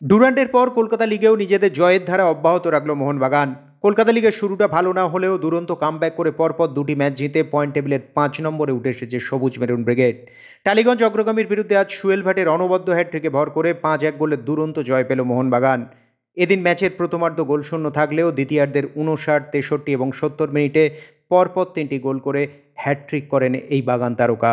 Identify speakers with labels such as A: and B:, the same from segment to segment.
A: ডুরান্ডের পর কলকাতা লিগেও নিজেদের জয়ের ধারা অব্যাহত রাখল মোহনবাগান। কলকাতা লিগের শুরুটা ভালো না হলেও দুরন্ত কামব্যাক করে পরপর দুটি ম্যাচ জিতে পয়েন্ট টেবিলের 5 নম্বরে উঠে এসেছে সবুজ মেরুন ব্রিগেড। টালিগঞ্জ অগ্রগামীর বিরুদ্ধে আজ সুয়েল ভাটের অনবদ্য হ্যাটট্রিকে ভর করে 5-1 গোলের দুরন্ত জয় পেল মোহনবাগান। এদিন ম্যাচের প্রথমার্ধ গোলশূন্য থাকলেও দ্বিতীয়ার্ধের 59, 63 এবং 70 মিনিটে পরপর 3টি গোল করে হ্যাটট্রিক করেন এই বাগান তারকা।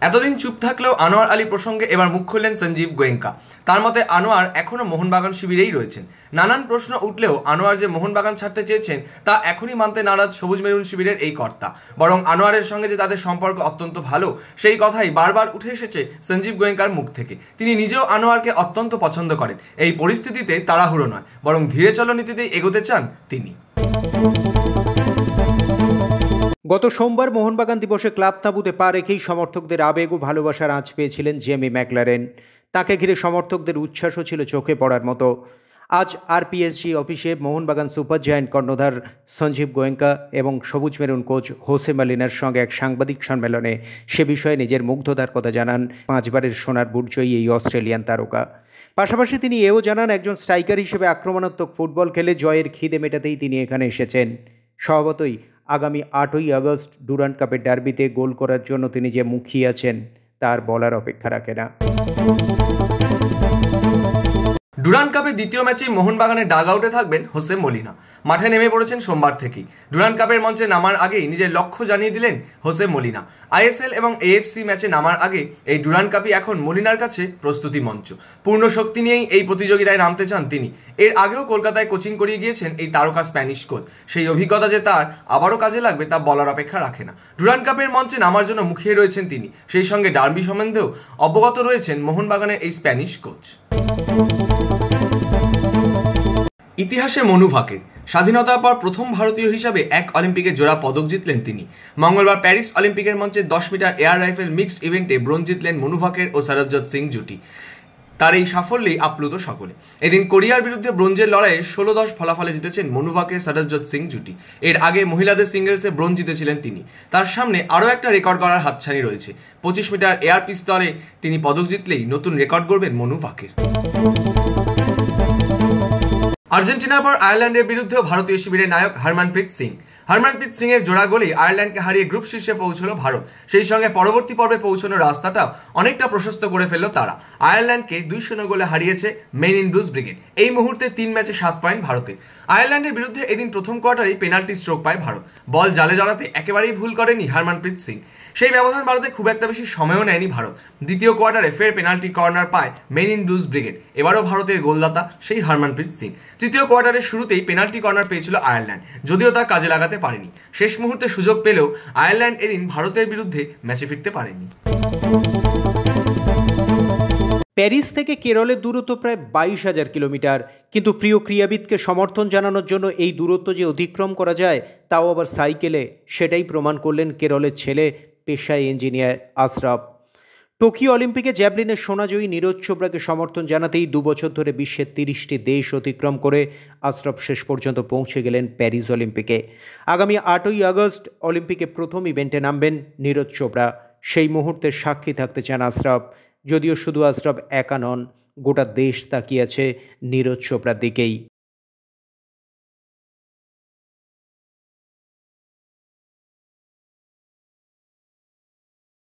B: এতদিন চুপ থাকলেও আনোয়ার আলী প্রসঙ্গে এবার মুখ খুললেন সঞ্জীব গোয়েঙ্কা। তার মতে আনোয়ার এখনো মোহনবাগান শিবিরেই রয়েছেন। নানান প্রশ্ন উঠলেও আনোয়ার যে মোহনবাগান ছাড়তে চেয়েছেন তা এখনই মানতে নারাজ সবুজ মেরুন শিবিরের এই কর্তা। বরং আনোয়ারের সঙ্গে যে তাদের সম্পর্ক অত্যন্ত ভালো সেই কথাই বারবার উঠে এসেছে সঞ্জীব গোয়েঙ্কার মুখ থেকে। তিনি নিজেও আনোয়ারকে অত্যন্ত পছন্দ করেন। এই পরিস্থিতিতে তাড়াহুড়ো নয়, বরং ধীরে চলো নীতিতেই এগোতে চান তিনি।
A: গত সোমবার মোহনবাগান দিবসে ক্লাব তাঁবুতে পা রেখেই সমর্থকদের আবেগ ও ভালোবাসার আঁচ পেয়েছিলেন জেমি ম্যাকলারেন। তাকে ঘিরে সমর্থকদের উচ্ছ্বাসও ছিল চোখে পড়ার মতো। আজ আরপিএসজি অফিসে মোহনবাগান সুপার জায়ান্ট কর্ণধার সঞ্জীব গোয়েঙ্কা এবং সবুজ মেরুন কোচ হোসে মলিনার সঙ্গে এক সাংবাদিক সম্মেলনে সে বিষয়ে নিজের মুগ্ধতার কথা জানান 5 বারের সোনার বুট জয়ী এই অস্ট্রেলিয়ান তারকা। পাশাপাশি তিনি এও জানান একজন স্ট্রাইকার হিসেবে আক্রমণাত্মক ফুটবল খেলে জয়ের খিদে মেটাতেই তিনি এখানে এসেছেন। স্বভাবতই আগামী 8ই আগস্ট ডুরান্ড কাপের ডার্বিতে গোল করার জন্য তিনি যে মুখিয়ে আছেন তার বলার অপেক্ষা রাখে না।
B: ডুরান্ড কাপের দ্বিতীয় ম্যাচে মোহনবাগানের ডাগ আউটে থাকবেন হোসে মলিনা। মাঠে নেমে পড়েছেন সোমবার থেকেই। ডুরান্ড কাপের মঞ্চে নামার আগেই নিজের লক্ষ্য জানিয়ে দিলেন হোসে মলিনা। আইএসএল এবং এএফসি ম্যাচে নামার আগে এই ডুরান্ড কাপই এখন মলিনার কাছে প্রস্তুতি মঞ্চ। পূর্ণ শক্তি নিয়েই এই প্রতিযোগিতায় নামতে চান তিনি। এর আগেও কলকাতায় কোচিং করিয়ে গিয়েছেন এই তারকা স্প্যানিশ কোচ। সেই অভিজ্ঞতা যে তার আবারও কাজে লাগবে তা বলার অপেক্ষা রাখে না। ডুরান্ড কাপের মঞ্চে নামার জন্য মুখিয়ে রয়েছেন তিনি। সেই সঙ্গে ডার্বি সম্বন্ধেও অবগত রয়েছেন মোহনবাগানের এই স্প্যানিশ কোচ। ইতিহাসে মনু ভাকের। স্বাধীনতার পর প্রথম ভারতীয় হিসাবে এক অলিম্পিকে জোড়া পদক জিতলেন তিনি। মঙ্গলবার প্যারিস অলিম্পিকের মঞ্চে 10 মিটার এয়ার রাইফেল মিক্সড ইভেন্টে ব্রোঞ্জ জিতলেন মনু ভাকের ও সরবজোত সিং জুটি। তার এই সাফল্যেই আপ্লুত সকলে। এদিন কোরিয়ার বিরুদ্ধে ব্রোঞ্জের লড়াইয়ে 16-10 ফলাফলে জিতেছেন মনু ভাকের সরবজোত সিং জুটি। এর আগে মহিলাদের সিঙ্গেলসে ব্রোঞ্জ জিতেছিলেন তিনি। তার সামনে আরও একটা রেকর্ড করার হাতছানি রয়েছে। 25 মিটার এয়ার পিস্তলে তিনি পদক জিতলেই নতুন রেকর্ড গড়বেন মনু ভাকের। আর্জেন্টিনার পর আয়ারল্যান্ডের বিরুদ্ধেও ভারতীয় শিবিরের নায়ক হরমনপ্রীত সিং। হরমনপ্রীত সিং এর জোড়া গোলেই আয়ারল্যান্ডকে হারিয়ে গ্রুপ শীর্ষে পৌঁছল ভারত। সেই সঙ্গে পরবর্তী পর্বে পৌঁছানোর রাস্তাটাও অনেকটা প্রশস্ত করে ফেলল তারা। আয়ারল্যান্ডকে 2-0 গোলে হারিয়েছে মেন ইন ব্লুজ ব্রিগেড। এই মুহূর্তে 3 ম্যাচে 7 পয়েন্ট ভারতের। আয়ারল্যান্ডের বিরুদ্ধে এদিন প্রথম কোয়ার্টারেই পেনাল্টি স্ট্রোক পায় ভারত। বল জালে জড়াতে একেবারেই ভুল করেনি হরমনপ্রীত সিং। সেই ব্যবধান বাড়াতে খুব একটা বেশি সময়ও নেয়নি ভারত। দ্বিতীয় কোয়ার্টারে ফের পেনাল্টি কর্নার পায় মেন ইন ব্লুজ ব্রিগেড। এবারও ভারতের গোলদাতা সেই হরমনপ্রীত সিং। তৃতীয় কোয়ার্টারের শুরুতেই পেনাল্টি কর্নার পেয়েছিল আয়ারল্যান্ড, যদিও তা কাজে লাগাতে পারেনি। শেষ মুহূর্তে সুযোগ পেলেও আয়ারল্যান্ড এদিন ভারতের বিরুদ্ধে ম্যাচে ফিরতে পারেনি।
A: প্যারিস থেকে কেরলের দূরত্ব প্রায় 22,000 কিলোমিটার, কিন্তু প্রিয় ক্রীড়াবিদকে সমর্থন জানানোর জন্য এই দূরত্ব যে অতিক্রম করা যায় তাও আবার সাইকেলে, সেটাই প্রমাণ করলেন কেরলের ছেলে পেশায় ইঞ্জিনিয়ার আশরাফ। টোকিও অলিম্পিকে জ্যাভলিনের সোনাজয়ী নীরজ চোপড়াকে সমর্থন জানাতেই 2 বছর ধরে বিশ্বের 30টি দেশ অতিক্রম করে আশরাফ শেষ পর্যন্ত পৌঁছে গেলেন প্যারিস অলিম্পিকে। আগামী 8ই আগস্ট অলিম্পিকে প্রথম ইভেন্টে নামবেন নীরজ চোপড়া। সেই মুহূর্তের সাক্ষী থাকতে চান আশরাফ। যদিও শুধু আশরাফ একা নন, গোটা দেশ তাকিয়ে আছে নীরজ চোপড়ার দিকেই।